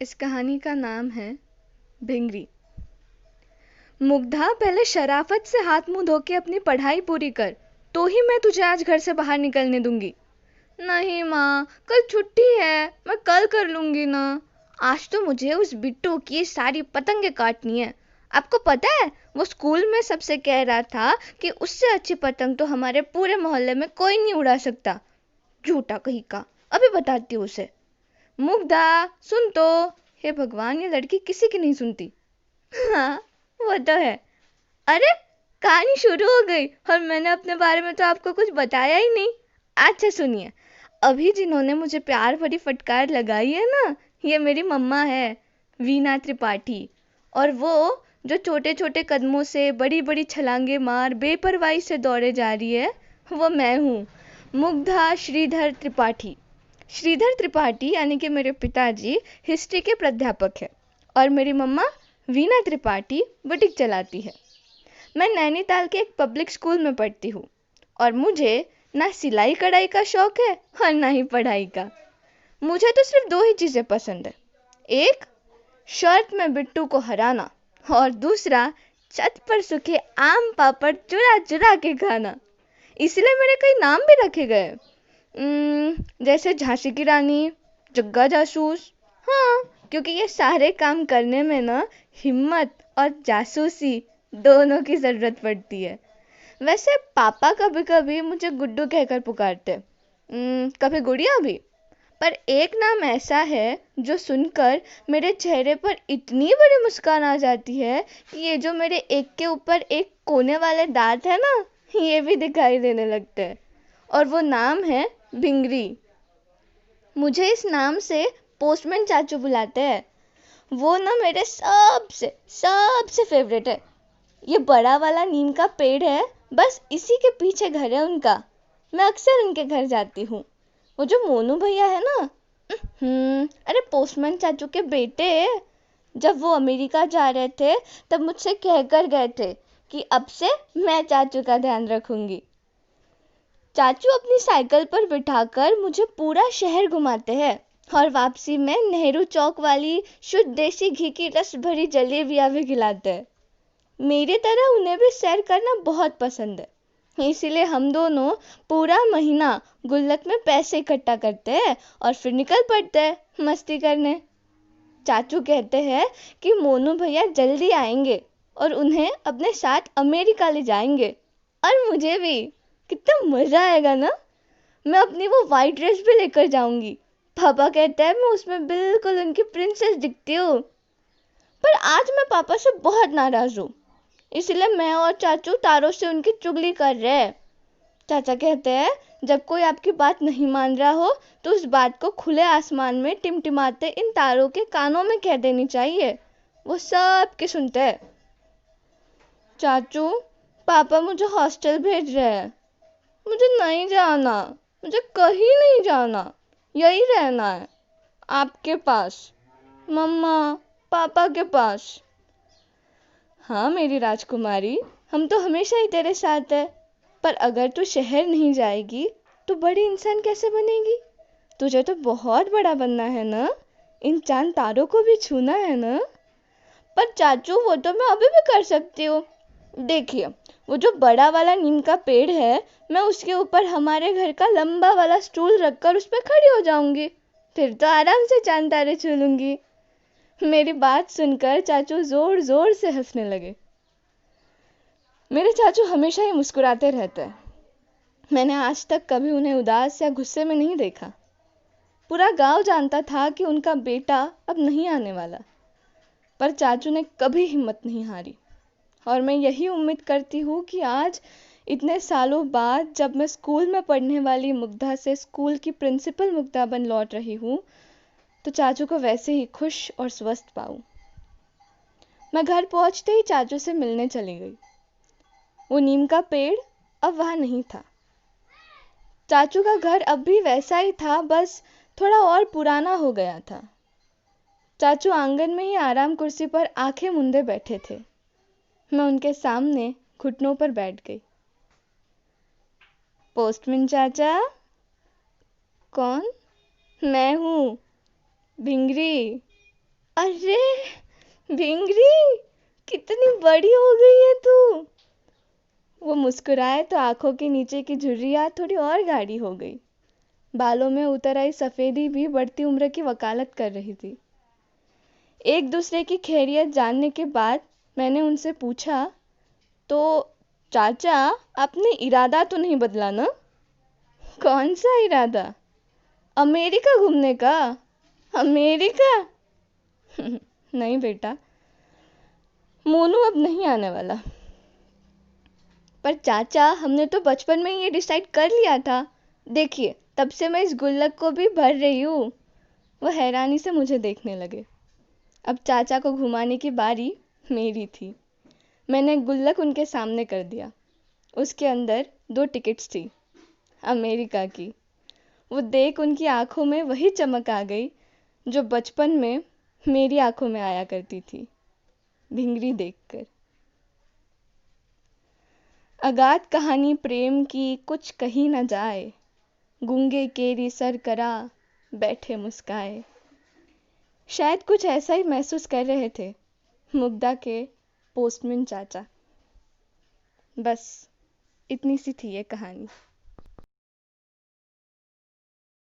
इस कहानी का नाम है भिंगरी। मुग्धा, पहले शराफत से हाथ मुंह धो के अपनी पढ़ाई पूरी कर, तो ही मैं तुझे आज घर से बाहर निकलने दूंगी। नहीं माँ, कल छुट्टी है, मैं कल कर लूंगी ना। आज तो मुझे उस बिट्टू की सारी पतंगे काटनी है। आपको पता है, वो स्कूल में सबसे कह रहा था कि उससे अच्छी पतंग तो हमारे पूरे मोहल्ले में कोई नहीं उड़ा सकता। झूठा कहीं का, अभी बताती हूँ उसे। मुग्धा, सुन तो। हे भगवान, ये लड़की किसी की नहीं सुनती। हाँ, वो तो है। अरे, कहानी शुरू हो गई और मैंने अपने बारे में तो आपको कुछ बताया ही नहीं। अच्छा सुनिए, अभी जिन्होंने मुझे प्यार भरी फटकार लगाई है ना, ये मेरी मम्मा है, वीना त्रिपाठी। और वो जो छोटे छोटे कदमों से बड़ी बड़ी छलांगे मार बेपरवाही से दौड़े जा रही है, वो मैं हूँ, मुग्धा श्रीधर त्रिपाठी। श्रीधर त्रिपाठी यानी कि मेरे पिताजी हिस्ट्री के प्राध्यापक है और मेरी मम्मा वीना त्रिपाठी बुटीक चलाती है। मैं नैनीताल के एक पब्लिक स्कूल में पढ़ती हूँ और मुझे ना सिलाई कढ़ाई का शौक है और ना ही पढ़ाई का। मुझे तो सिर्फ दो ही चीज़ें पसंद है, एक शर्त में बिट्टू को हराना और दूसरा छत पर सूखे आम पापड़ चुरा चुरा के खाना। इसलिए मेरे कई नाम भी रखे गए, जैसे झांसी की रानी, जग्गा जासूस। हाँ, क्योंकि ये सारे काम करने में ना हिम्मत और जासूसी दोनों की ज़रूरत पड़ती है। वैसे पापा कभी कभी मुझे गुड्डू कहकर पुकारते, कभी गुड़िया भी। पर एक नाम ऐसा है जो सुनकर मेरे चेहरे पर इतनी बड़ी मुस्कान आ जाती है कि ये जो मेरे एक के ऊपर एक कोने वाले दांत है ना, ये भी दिखाई देने लगते हैं। और वो नाम है भिंगरी। मुझे इस नाम से पोस्टमैन चाचू बुलाते हैं। वो ना मेरे सबसे सबसे फेवरेट है। ये बड़ा वाला नीम का पेड़ है, बस इसी के पीछे घर है उनका। मैं अक्सर उनके घर जाती हूँ। वो जो मोनू भैया है ना, अरे पोस्टमैन चाचू के बेटे, जब वो अमेरिका जा रहे थे तब मुझसे कहकर गए थे कि अब से मैं चाचू का ध्यान रखूंगी। चाचू अपनी साइकिल पर बिठाकर मुझे पूरा शहर घुमाते हैं और वापसी में नेहरू चौक वाली शुद्ध देसी घी की रस भरी जलेबियां भी खिलाते हैं। मेरी तरह उन्हें भी सैर करना बहुत पसंद है, इसीलिए हम दोनों पूरा महीना गुल्लक में पैसे इकट्ठा करते हैं और फिर निकल पड़ते हैं मस्ती करने। चाचू कहते हैं कि मोनू भैया जल्दी आएंगे और उन्हें अपने साथ अमेरिका ले जाएंगे, और मुझे भी कितना मजा आएगा ना। मैं अपनी वो वाइट ड्रेस भी लेकर जाऊंगी। पापा कहते हैं मैं उसमें बिल्कुल उनकी प्रिंसेस दिखती हूँ। पर आज मैं पापा से बहुत नाराज हूँ, इसलिए मैं और चाचू तारों से उनकी चुगली कर रहे हैं। चाचा कहते हैं जब कोई आपकी बात नहीं मान रहा हो तो उस बात को खुले आसमान में टिमटिमाते इन तारों के कानों में कह देनी चाहिए, वो सब के सुनते हैं। चाचू, पापा मुझे हॉस्टल भेज रहे हैं। मुझे नहीं जाना, मुझे कहीं नहीं जाना, यही रहना है आपके पास, मम्मा पापा के पास। हाँ मेरी राजकुमारी, हम तो हमेशा ही तेरे साथ है। पर अगर तू शहर नहीं जाएगी तो बड़ी इंसान कैसे बनेगी? तुझे तो बहुत बड़ा बनना है ना, इन चांद तारों को भी छूना है ना। पर चाचू, वो तो मैं अभी भी कर सकती हूँ। देखिए, वो जो बड़ा वाला नीम का पेड़ है, मैं उसके ऊपर हमारे घर का लंबा वाला स्टूल रखकर उस पर खड़ी हो जाऊंगी, फिर तो आराम से चांद तारे छू लूंगी। मेरी बात सुनकर चाचू जोर जोर से हंसने लगे। मेरे चाचू हमेशा ही मुस्कुराते रहते हैं। मैंने आज तक कभी उन्हें उदास या गुस्से में नहीं देखा। पूरा गांव जानता था कि उनका बेटा अब नहीं आने वाला, पर चाचू ने कभी हिम्मत नहीं हारी। और मैं यही उम्मीद करती हूँ कि आज इतने सालों बाद जब मैं स्कूल में पढ़ने वाली मुग्धा से स्कूल की प्रिंसिपल मुग्धा बन लौट रही हूँ, तो चाचू को वैसे ही खुश और स्वस्थ पाऊँ। मैं घर पहुँचते ही चाचू से मिलने चली गई। वो नीम का पेड़ अब वहाँ नहीं था। चाचू का घर अब भी वैसा ही था, बस थोड़ा और पुराना हो गया था। चाचू आंगन में ही आराम कुर्सी पर आंखें मूंदे बैठे थे। मैं उनके सामने घुटनों पर बैठ गई। पोस्टमैन चाचा। कौन? मैं हूँ, भिंगरी। अरे भिंगरी, कितनी बड़ी हो गई है तू। वो मुस्कुराए तो आंखों के नीचे की झुर्रियाँ थोड़ी और गाढ़ी हो गई। बालों में उतर आई सफेदी भी बढ़ती उम्र की वकालत कर रही थी। एक दूसरे की खैरियत जानने के बाद मैंने उनसे पूछा, तो चाचा, आपने इरादा तो नहीं बदला ना? कौन सा इरादा? अमेरिका घूमने का? अमेरिका? नहीं बेटा, मोनू अब नहीं आने वाला। पर चाचा, हमने तो बचपन में ये डिसाइड कर लिया था। देखिए, तब से मैं इस गुल्लक को भी भर रही हूँ। वह हैरानी से मुझे देखने लगे। अब चाचा को घुमाने की बारी मेरी थी। मैंने गुल्लक उनके सामने कर दिया। उसके अंदर 2 टिकट्स थी, अमेरिका की। वो देख उनकी आंखों में वही चमक आ गई जो बचपन में मेरी आंखों में आया करती थी, भिंगरी देखकर। अगाध कहानी प्रेम की कुछ कही न जाए, गूंगे केरी सर करा बैठे मुस्काए। शायद कुछ ऐसा ही महसूस कर रहे थे मुग्धा के पोस्टमैन चाचा। बस इतनी सी थी ये कहानी।